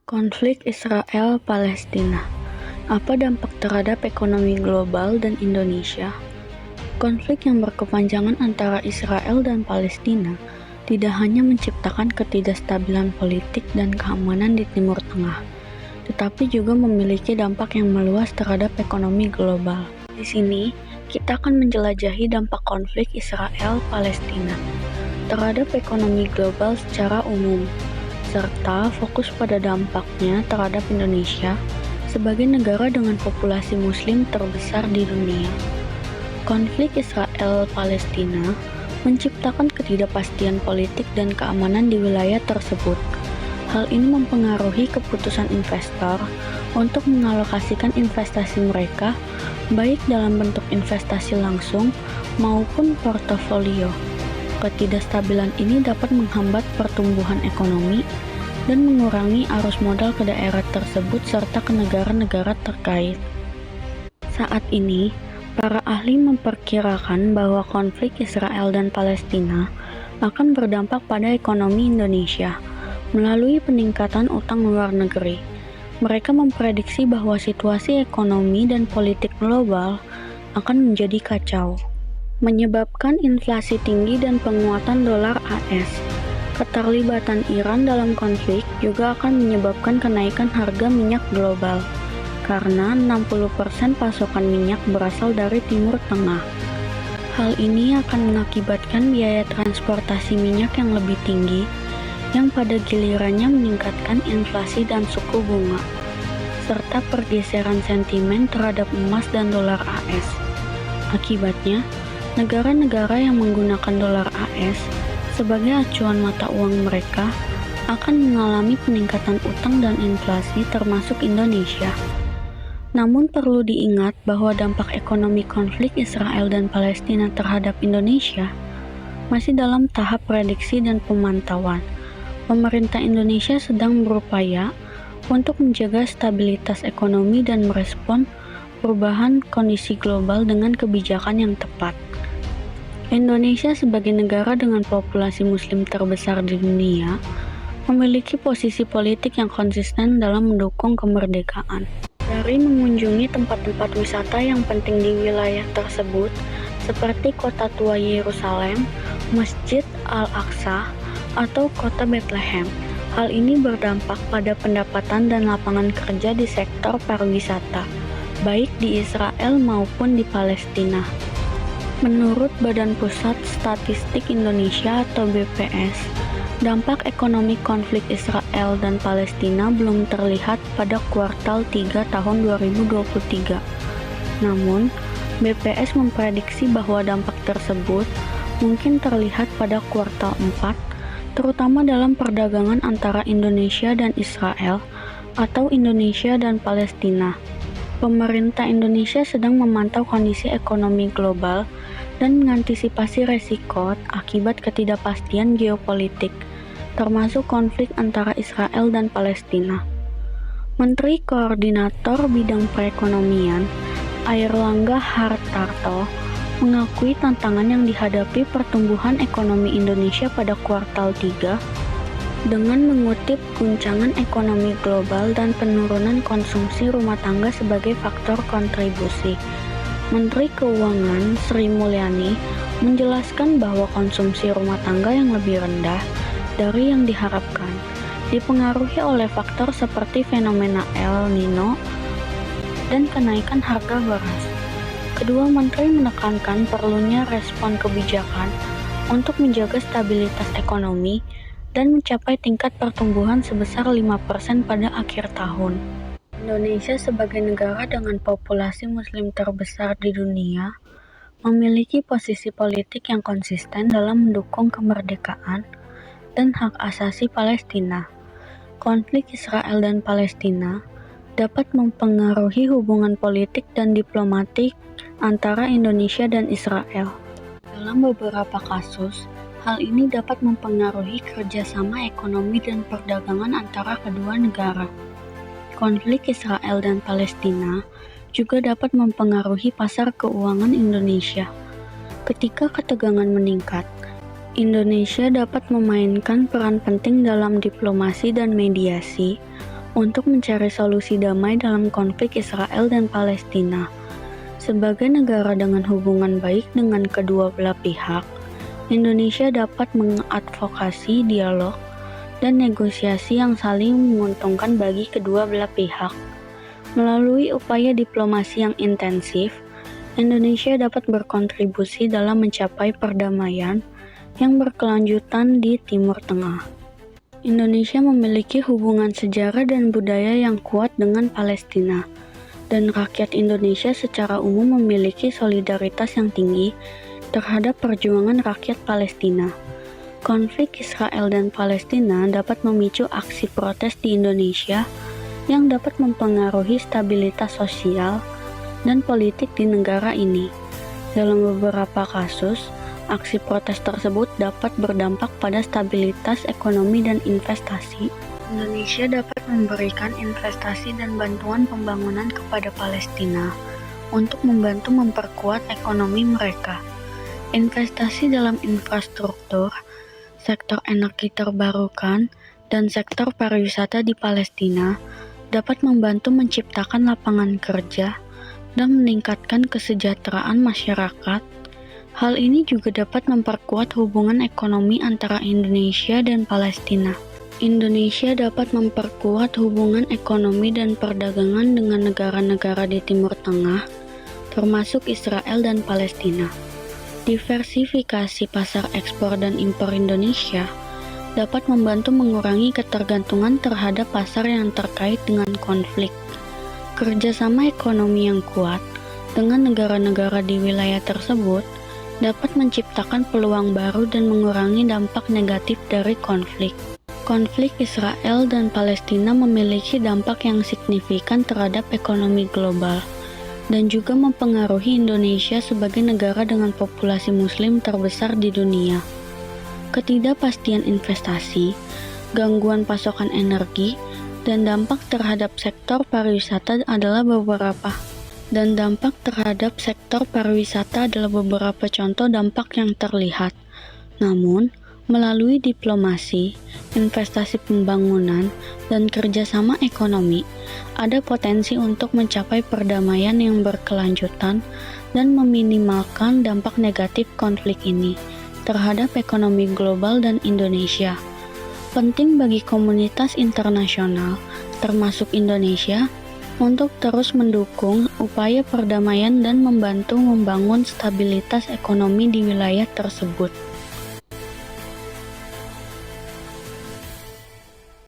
Konflik Israel-Palestina. Apa dampak terhadap ekonomi global dan Indonesia? Konflik yang berkepanjangan antara Israel dan Palestina tidak hanya menciptakan ketidakstabilan politik dan keamanan di Timur Tengah, tetapi juga memiliki dampak yang meluas terhadap ekonomi global. Di sini, kita akan menjelajahi dampak konflik Israel-Palestina terhadap ekonomi global secara umum, serta fokus pada dampaknya terhadap Indonesia sebagai negara dengan populasi Muslim terbesar di dunia. Konflik Israel-Palestina menciptakan ketidakpastian politik dan keamanan di wilayah tersebut. Hal ini mempengaruhi keputusan investor untuk mengalokasikan investasi mereka, baik dalam bentuk investasi langsung maupun portofolio. Ketidakstabilan ini dapat menghambat pertumbuhan ekonomi dan mengurangi arus modal ke daerah tersebut serta ke negara-negara terkait. Saat ini, para ahli memperkirakan bahwa konflik Israel dan Palestina akan berdampak pada ekonomi Indonesia melalui peningkatan utang luar negeri. Mereka memprediksi bahwa situasi ekonomi dan politik global akan menjadi kacau, menyebabkan inflasi tinggi dan penguatan dolar AS. Keterlibatan Iran dalam konflik juga akan menyebabkan kenaikan harga minyak global, karena 60% pasokan minyak berasal dari Timur Tengah. Hal ini akan mengakibatkan biaya transportasi minyak yang lebih tinggi, yang pada gilirannya meningkatkan inflasi dan suku bunga, serta pergeseran sentimen terhadap emas dan dolar AS. Akibatnya, negara-negara yang menggunakan dolar AS sebagai acuan mata uang mereka akan mengalami peningkatan utang dan inflasi termasuk Indonesia. Namun perlu diingat bahwa dampak ekonomi konflik Israel dan Palestina terhadap Indonesia masih dalam tahap prediksi dan pemantauan. Pemerintah Indonesia sedang berupaya untuk menjaga stabilitas ekonomi dan merespon perubahan kondisi global dengan kebijakan yang tepat. Indonesia sebagai negara dengan populasi Muslim terbesar di dunia memiliki posisi politik yang konsisten dalam mendukung kemerdekaan. Dari mengunjungi tempat-tempat wisata yang penting di wilayah tersebut, seperti Kota Tua Yerusalem, Masjid Al-Aqsa, atau Kota Bethlehem, hal ini berdampak pada pendapatan dan lapangan kerja di sektor pariwisata, baik di Israel maupun di Palestina. Menurut Badan Pusat Statistik Indonesia atau BPS, dampak ekonomi konflik Israel dan Palestina belum terlihat pada kuartal 3 tahun 2023. Namun, BPS memprediksi bahwa dampak tersebut mungkin terlihat pada kuartal 4, terutama dalam perdagangan antara Indonesia dan Israel atau Indonesia dan Palestina. Pemerintah Indonesia sedang memantau kondisi ekonomi global dan mengantisipasi resiko akibat ketidakpastian geopolitik, termasuk konflik antara Israel dan Palestina. Menteri Koordinator Bidang Perekonomian, Airlangga Hartarto, mengakui tantangan yang dihadapi pertumbuhan ekonomi Indonesia pada kuartal 3 dengan mengutip guncangan ekonomi global dan penurunan konsumsi rumah tangga sebagai faktor kontribusi. Menteri Keuangan Sri Mulyani menjelaskan bahwa konsumsi rumah tangga yang lebih rendah dari yang diharapkan dipengaruhi oleh faktor seperti fenomena El Nino dan kenaikan harga beras. Kedua menteri menekankan perlunya respon kebijakan untuk menjaga stabilitas ekonomi dan mencapai tingkat pertumbuhan sebesar 5% pada akhir tahun. Indonesia sebagai negara dengan populasi Muslim terbesar di dunia memiliki posisi politik yang konsisten dalam mendukung kemerdekaan dan hak asasi Palestina. Konflik Israel dan Palestina dapat mempengaruhi hubungan politik dan diplomatik antara Indonesia dan Israel. Dalam beberapa kasus, hal ini dapat mempengaruhi kerjasama ekonomi dan perdagangan antara kedua negara. Konflik Israel dan Palestina juga dapat mempengaruhi pasar keuangan Indonesia. Ketika ketegangan meningkat, Indonesia dapat memainkan peran penting dalam diplomasi dan mediasi untuk mencari solusi damai dalam konflik Israel dan Palestina. Sebagai negara dengan hubungan baik dengan kedua belah pihak, Indonesia dapat mengadvokasi dialog dan negosiasi yang saling menguntungkan bagi kedua belah pihak. Melalui upaya diplomasi yang intensif, Indonesia dapat berkontribusi dalam mencapai perdamaian yang berkelanjutan di Timur Tengah. Indonesia memiliki hubungan sejarah dan budaya yang kuat dengan Palestina, dan rakyat Indonesia secara umum memiliki solidaritas yang tinggi terhadap perjuangan rakyat Palestina. Konflik Israel dan Palestina dapat memicu aksi protes di Indonesia yang dapat mempengaruhi stabilitas sosial dan politik di negara ini. Dalam beberapa kasus, aksi protes tersebut dapat berdampak pada stabilitas ekonomi dan investasi. Indonesia dapat memberikan investasi dan bantuan pembangunan kepada Palestina untuk membantu memperkuat ekonomi mereka. Investasi dalam infrastruktur, sektor energi terbarukan, dan sektor pariwisata di Palestina dapat membantu menciptakan lapangan kerja dan meningkatkan kesejahteraan masyarakat. Hal ini juga dapat memperkuat hubungan ekonomi antara Indonesia dan Palestina. Indonesia dapat memperkuat hubungan ekonomi dan perdagangan dengan negara-negara di Timur Tengah, termasuk Israel dan Palestina. Diversifikasi pasar ekspor dan impor Indonesia dapat membantu mengurangi ketergantungan terhadap pasar yang terkait dengan konflik. Kerjasama ekonomi yang kuat dengan negara-negara di wilayah tersebut dapat menciptakan peluang baru dan mengurangi dampak negatif dari konflik. Konflik Israel dan Palestina memiliki dampak yang signifikan terhadap ekonomi global dan juga mempengaruhi Indonesia sebagai negara dengan populasi Muslim terbesar di dunia. Ketidakpastian investasi, gangguan pasokan energi, dan dampak terhadap sektor pariwisata adalah beberapa contoh dampak yang terlihat. Namun, melalui diplomasi, investasi pembangunan, dan kerjasama ekonomi, ada potensi untuk mencapai perdamaian yang berkelanjutan dan meminimalkan dampak negatif konflik ini terhadap ekonomi global dan Indonesia. Penting bagi komunitas internasional, termasuk Indonesia, untuk terus mendukung upaya perdamaian dan membantu membangun stabilitas ekonomi di wilayah tersebut.